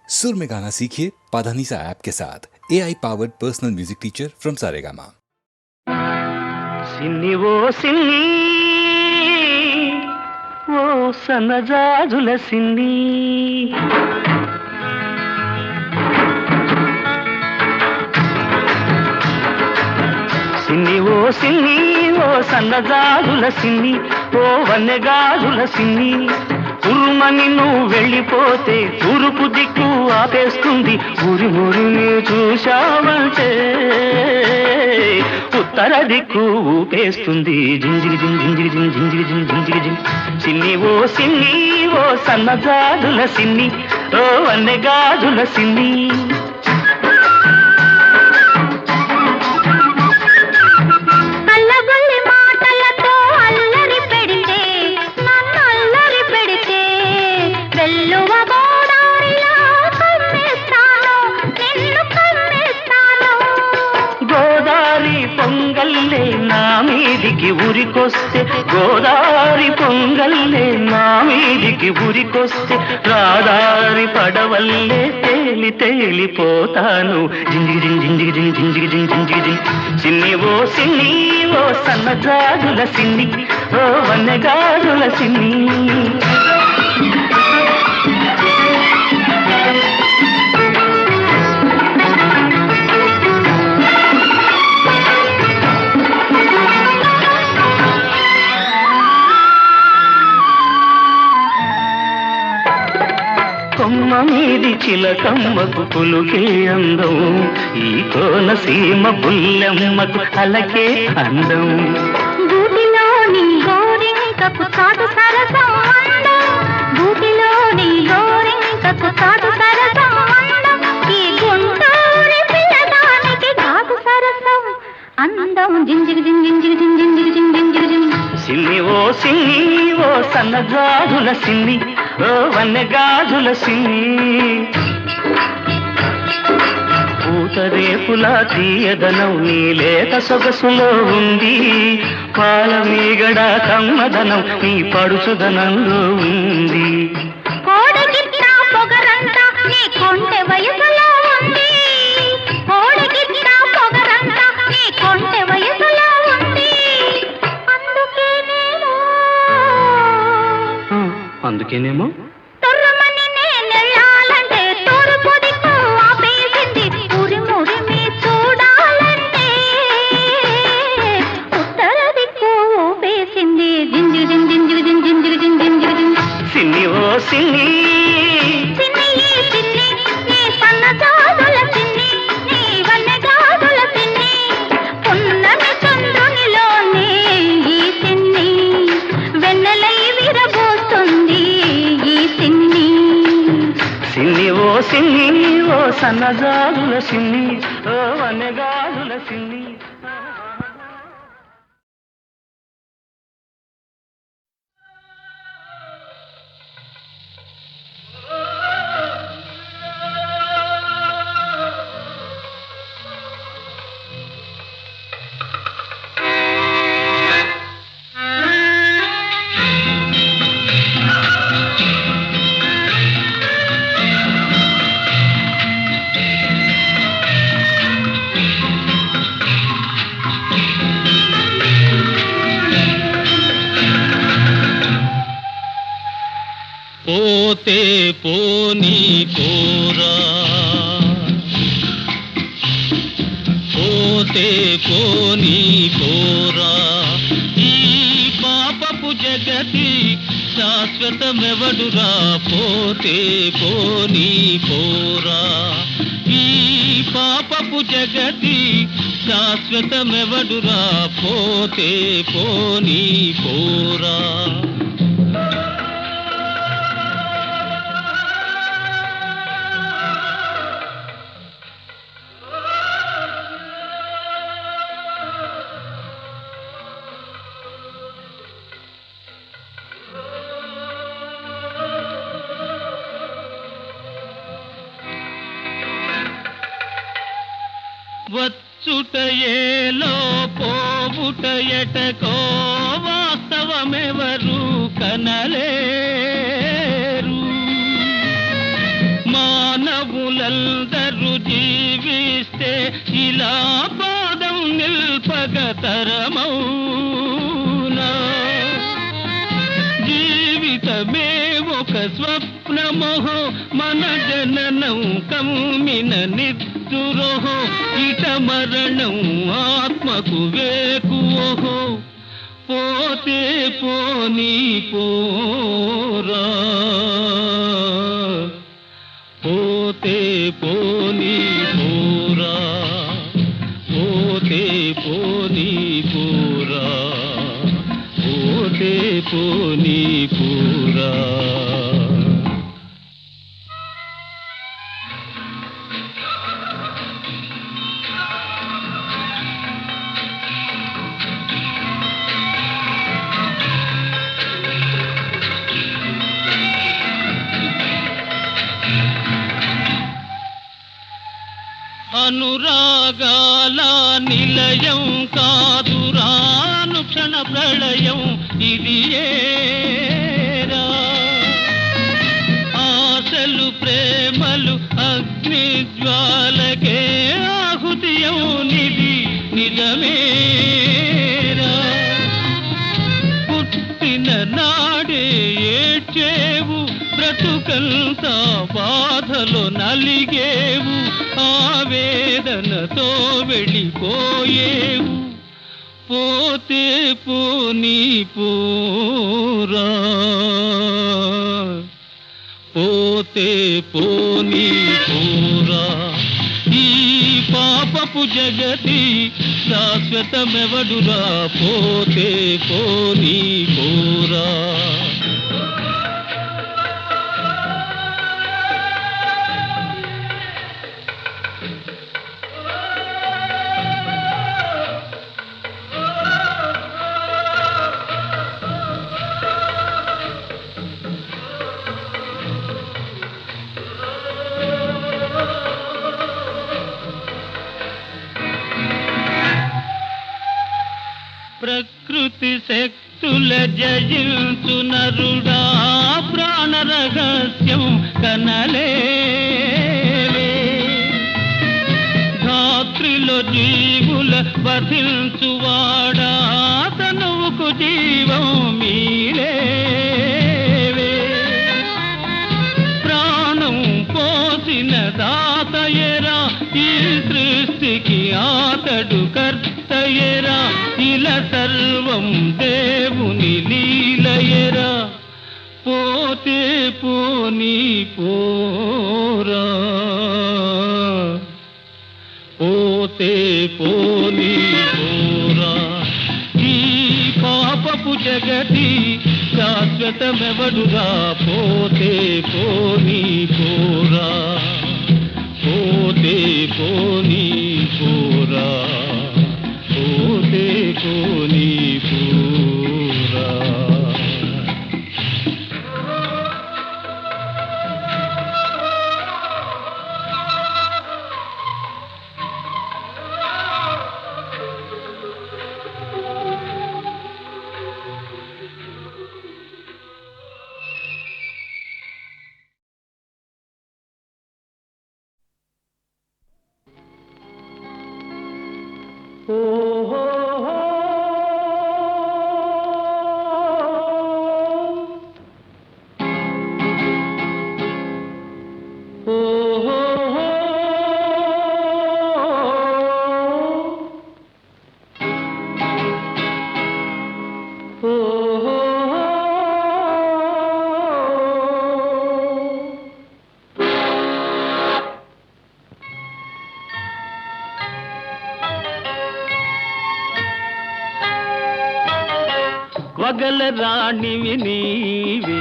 सुर में गाना सीखिए पाधानीसा ऐप के साथ AI powered personal music teacher from Saregama. సిన్ని ఓ సిన్ని ఓ సన్నజాజుల సిన్ని సిన్ని ఓ సిన్ని ఓ సన్నజాజుల సిన్ని ఓ వన్నెగాజుల సిన్ని ఉరుమని నువ్వు వెళ్ళిపోతే తూర్పు దిక్కు ఆపేస్తుంది ఊరి ఊరిని చూశావంటే ఉత్తర దిక్కు ఊపేస్తుంది జింజిగి జింజిగి జింజిగి జింజిగి జింజిగి జింజిగి సిన్ని ఓ సిన్ని ఓ సన్నజాజుల సిన్ని ఓ వన్నెగాజుల సిన్ని పొంగల్లే నా మీదికి ఉరికొస్తే గోదారి పొంగల్లే నా మీదికి ఉరికొస్తే రాదారి పడవల్లే తేలి తేలిపోతాను జింజిగి జింజిగి జింజిగి జింజిగి సిన్ని ఓ సిన్ని ఓ సన్నజాజుల సిన్ని ఓ వన్నెగాజుల సిన్ని కొమ్మ మీది చిలకమ్మకు పులుకే అందం ఈ కోనసీమ పుల్లెమ్మకు అలకే అందం గూటిలోని గోరింకకు చాటు సరసం అందం గూటిలోని గోరింకకు చాటు సరసం అందం ఈ గుంటూరి పిల్లదానికి కాదు సరసం అందం జింజిగి జింజిగి జింజిగి జింజిగి సిన్ని ఓ సిన్ని ఓ సన్నజాజుల సిన్ని ఓ వన్నెగాజుల సిన్ని పూతరేపులా తీయదనం నీ లేత సొగసులో ఉంది పాల మీగడ కమ్మదనం నీ పడుచుదనంలో ఉంది కోడగిట్ట పొగరంతా నీ కొంటె వయసులో ఉంది కోడగిట్ట పొగరంతా నీ కొంటె వయసులో ఉంది అందుకేనేమో తొర్రమని నేనెళ్ళాలంటే తూర్పు దిక్కు ఆపేసింది ఉరిమురిమి చూడాలంటే ఉత్తర దిక్కు ఊపేసింది జింజిగి జింజిగి జింజిగి జింజిగి సిన్ని ఓ సిన్ని సిన్ని సిన్ని నీ సన్నజాజుల సిన్ని నీ వన్నెగాజుల సిన్ని పున్నమి చంద్రునిలోనే ఈ సిన్ని వెన్నెలై విరబోస్తుంది ఈ సిన్ని సిన్ని ఓ సిన్ని ఓ సన్నజాజుల సిన్ని ఓ వన్నెగాజుల సిన్ని పోతే పోనీ కోరా పోతే పోనీ కోరా ఈ పాపపు జగతి శాశ్వతమెవడురా పోతే పోనీ కోరా ఈ పాపపు జగతి శాశ్వతమెవడురా పోతే పోనీ కోరా వచ్చుటయేలో పోవుటయటకో వాస్తవమెవరు కనలేరు మా మానవులందరూ జీవిస్తే ఇలా పాదం నిల్పగతరమౌనా జీవితమే ఒక స్వప్నమోహో మన జననం కమ్మిన నిద్దురోహో ఇట మరణం ఆత్మకు వేకువోహో పోతే పోనీ పోరా పోతే పోనీ పోరా పోతే పోనీ పోరా పోతే పోనీ పోరా అనురాగాల నిలయం కాదురాను క్షణ ప్రళయం ఇది ఏరా ఆశలు ప్రేమలు అగ్ని జ్వాలకే ఆహుతియౌనిది నిజమేరా పుట్టిన నాడే ఏడ్చేవు బ్రతుకంతా బాధలో నలిగేవు ఆవేదనతో వెళ్ళిపోయేవు పోతే పోనీ పోరా పోతే పోనీ పోరా ఈ పాపపు జగతి శాశ్వతమెవడురా పోతే పోనీ పోరా ప్రకృతి శక్తుల జయించు నరుడా ప్రాణ రహస్యం కనలేవే ధాత్రిలో జీవుల వధించువాడా తనువుకు జీవం మీలేవే ప్రాణం పోసిన దాతయరా ఈ సృష్టికి ఆతడు కర్తయరా ఇలా సర్వం దేవుని లీలయరా పోతే పోనీ పోరా పోతే పోనీ పోరా ఈ పాపపు జగతి శాశ్వతమెవడురా పోతే పోనీ పోరా పోతే పోనీ పోరా పోతే పోనీ పోరా వగల రాణివి నీవి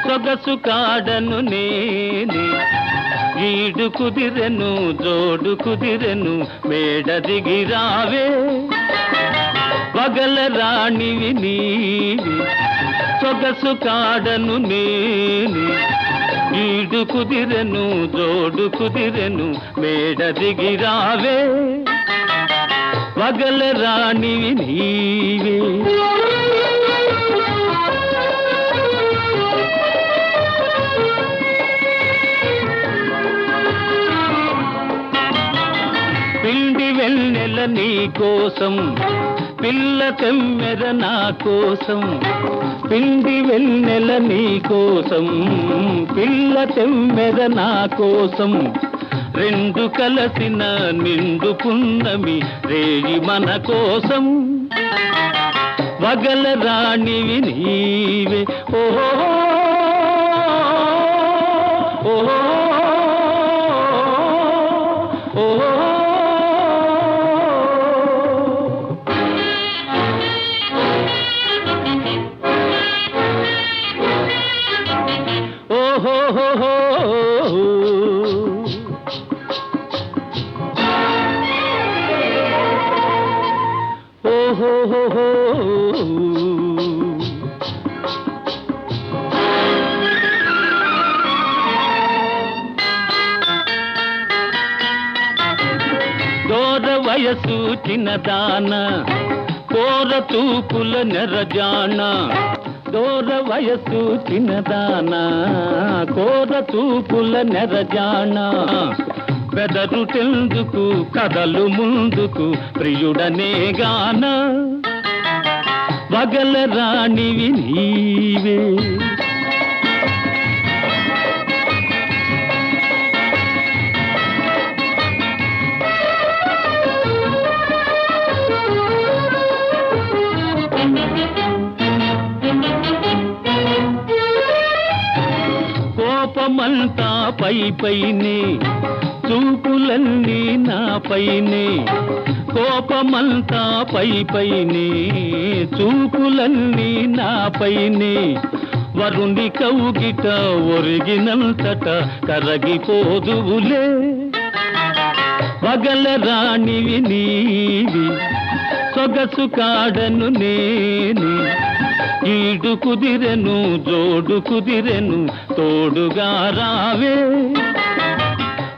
సొగసు కాడను నేనే ఈడు కుదిరెను జోడు కుదిరెను మేడ దిగి రావే వగల రాణివి నీవి సొగసు కాడను నేనే ఈడు కుదిరెను జోడు కుదిరెను మేడ దిగి రావే వగల రాణివి నీవే వెన్నెల నీ కోసం పిల్ల తెమ్మెర నా కోసం పిండి వెన్నెల నీ కోసం పిల్ల తెమ్మెర నా కోసం రెండు కలసిన నిండు పున్నమి రేయి మన కోసం వగల రాణివి నీవే ఓహో ఓహో ఓహో దూర వయసు చిన్నదాన కోర తూపుల నెరజాన దూర వయసు చిన్నదాన కోర తూపుల నెరజాన బెదరుటెందుకు కదలు ముందుకు ప్రియుడనే గాన వగల రాణివి నీవే కోపమంతా పై పైనే చూపులన్నీ నా పైనే కోపమంతా పై పైనే చూపులన్నీ నా పైనే వరుణి కౌగిట ఒరిగినంతట కరగిపోదువులే వగల రాణివి నీవి సొగసు కాడను నేను ఈడు కుదిరెను జోడు కుదిరెను తోడుగా రావే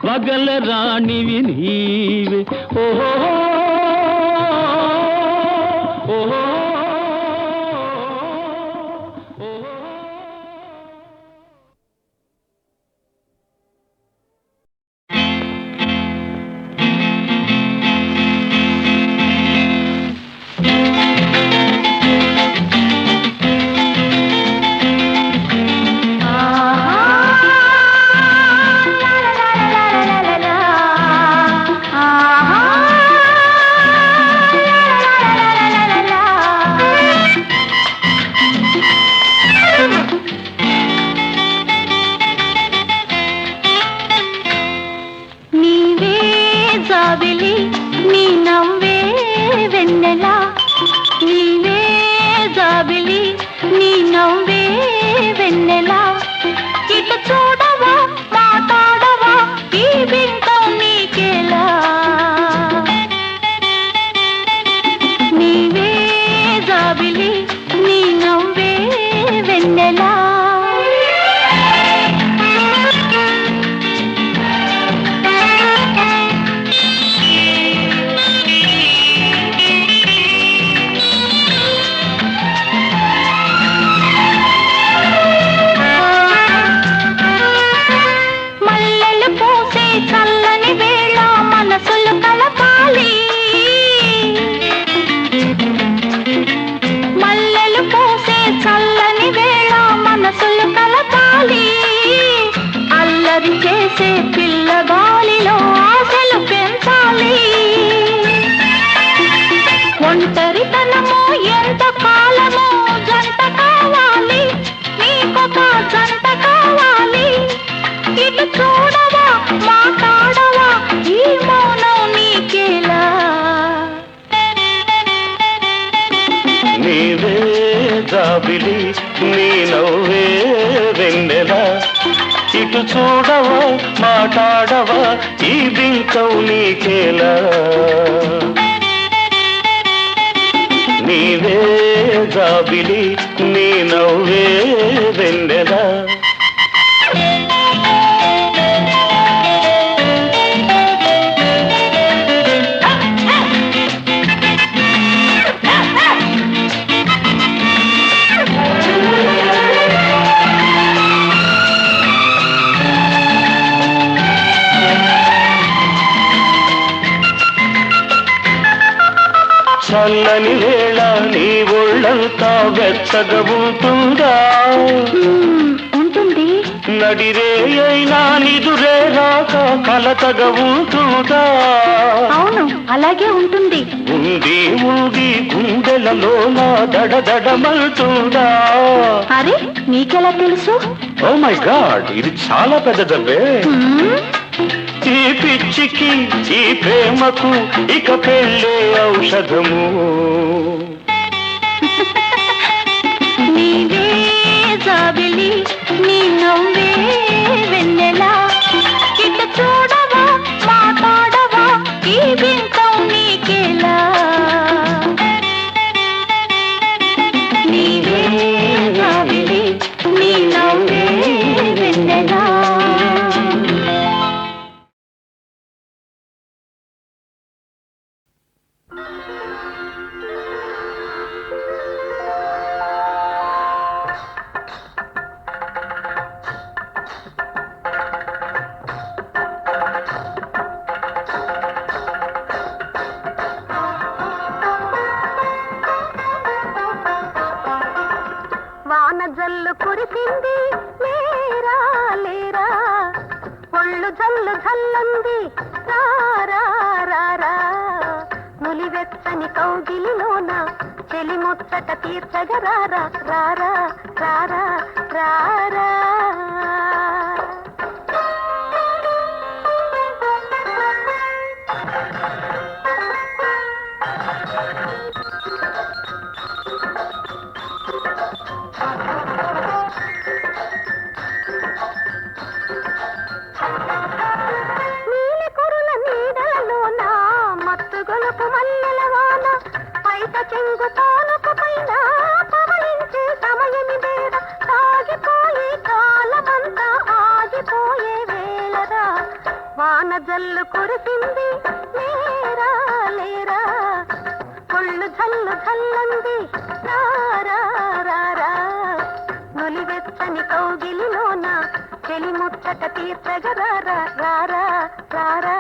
వగల రాణివి నీవే ఓహో ఓహో ఇటు చూడవా మాట్లాడవా ఈ బింకవు నీకేలా నీవే జాబిలి నీ నవ్వే వెన్నెలా చల్లని వేళ నీ ఒళ్ళంతా వెచ్చగా ఉంటుందా ఉంటుంది. నడిరే అయినా నిదురే రాక కలతగా ఉంటుందా అవును అలాగే ఉంటుంది. ఉంది ఉంది గుండెలలోన దడదడమంటుందా అరే నీకెలా తెలుసు? ఓ మై గాడ్ ఇది చాలా పెద్దదవ్వే ఈ పిచ్చికి ఈ ప్రేమకు ఇక పెళ్ళే ఔషధము నీవే జాబిలి నీ నవ్వే వెన్నెలా ఇట చూడవా మాట్లాడవా ఈ బింకం నీకెలా నీవే జాబిలి నీ నవ్వే వెన్నెలా వాన జల్లు కురిసింది లేరా లేరా ఒళ్ళు జల్లు జల్లుంది రారా రారా నులివెచ్చని కౌగిలిలోన చెలి ముచ్చట తీర్చగ రారా రారా రారా రారా నీలి కురుల నీడలలోన మత్తు గొలుపు మల్లెల వాన పైట చెంగు తాలపు పైన పవళించే సమయమిదేడ సాగిపోయే కాలమంతా ఆగిపోయే వేళరా వాన జల్లు కురిసింది లేరా లేరా ఒళ్ళు జల్లు జల్లంది రారా రారా నులివెచ్చని కౌగిలిలోన చెలి ముచ్చట తీర్చగ రారా రారా రారా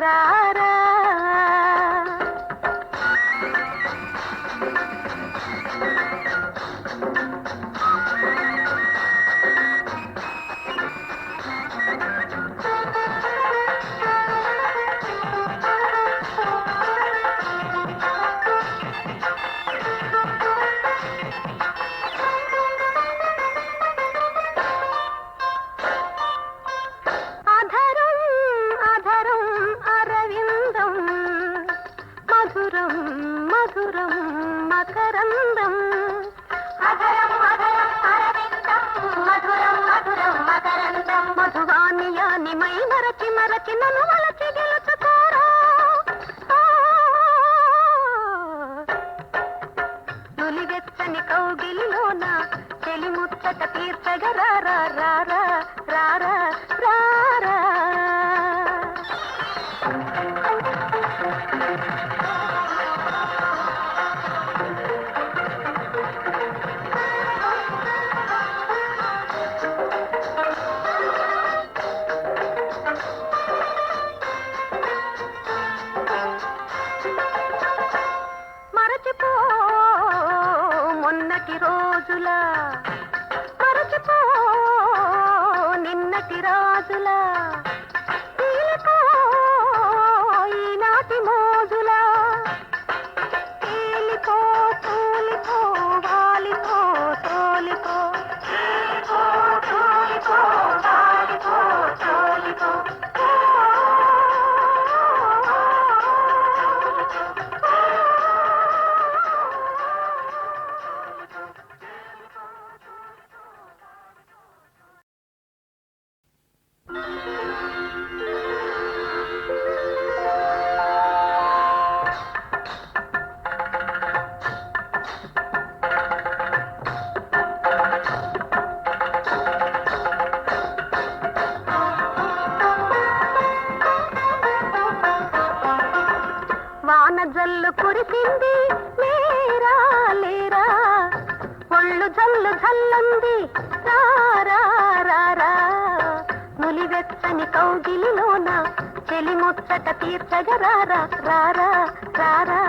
రారా అధరం అధరం అరవిందం మధురం మధురం మకరందం అధరం అధరం అరవిందం మధురం మధురం మకరందం మధువానియాని మై మరచి మరచి నన్ను వలచి గెలుచుకోరా నులివెచ్చని కౌగిలిలోన చెలి ముచ్చట తీర్చగ రారా రారా రారా రారా మరచిపో మొన్నటి రోజులా మరచిపో నిన్నటి రాజులా తీలిపో ఈనాటి మోజులా తేలిపో తూలిపో వాలిపో తోలిపో తేలిపో తూలిపో వాలిపో తోలిపో వాన జల్లు కురిసింది లేరా లేరా ఒళ్ళు జల్లు జల్లంది రారా రారా నులివె నులివెచ్చని కౌగిలిలోన చెలిముచ్చట తీర్చగ రారా రారా రారా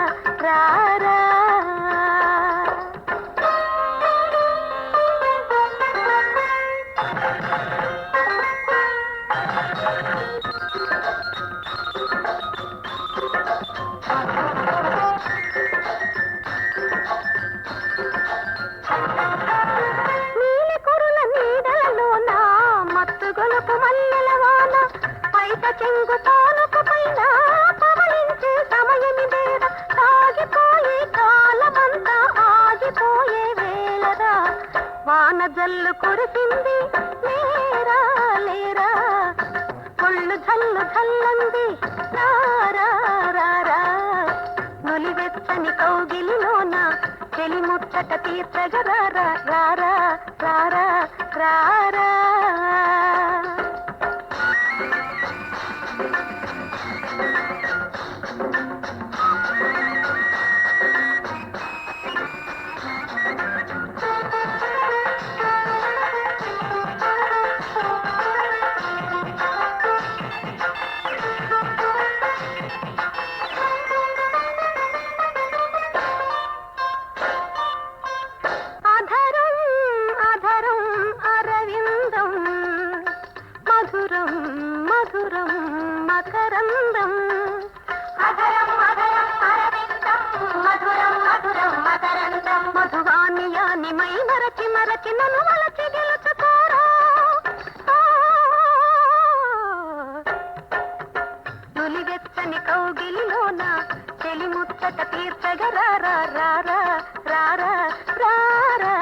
రారా నీలికురుల నీడలలోన మత్తు గొలుపు మల్లెలవాన పైట చెంగు తాలపు పైన పవళించే సమయమిదేర సాగిపోయే కాలమంతా ఆగిపోయే వేళరా వాన జల్లు కురిసింది లేరా లేరా ఒళ్ళు జల్లు జల్లంది రారా రారా నులివెచ్చని కౌగిలిలోన చెలిముచ్చట తీర్చగ రారా రారా రారా రారా అధరం అధరం అరవిందం మధురం మధురం మకరందం అధరం అధరం అరవిందం మధురం మధురం మకరందం మధువానియాని మై మరచి మరచి నన్ను వలచి గెలుచుకోరా నులివెచ్చని కౌగిలిలోన చెలిముచ్చట తీర్చగ రారా రారా రారా రారా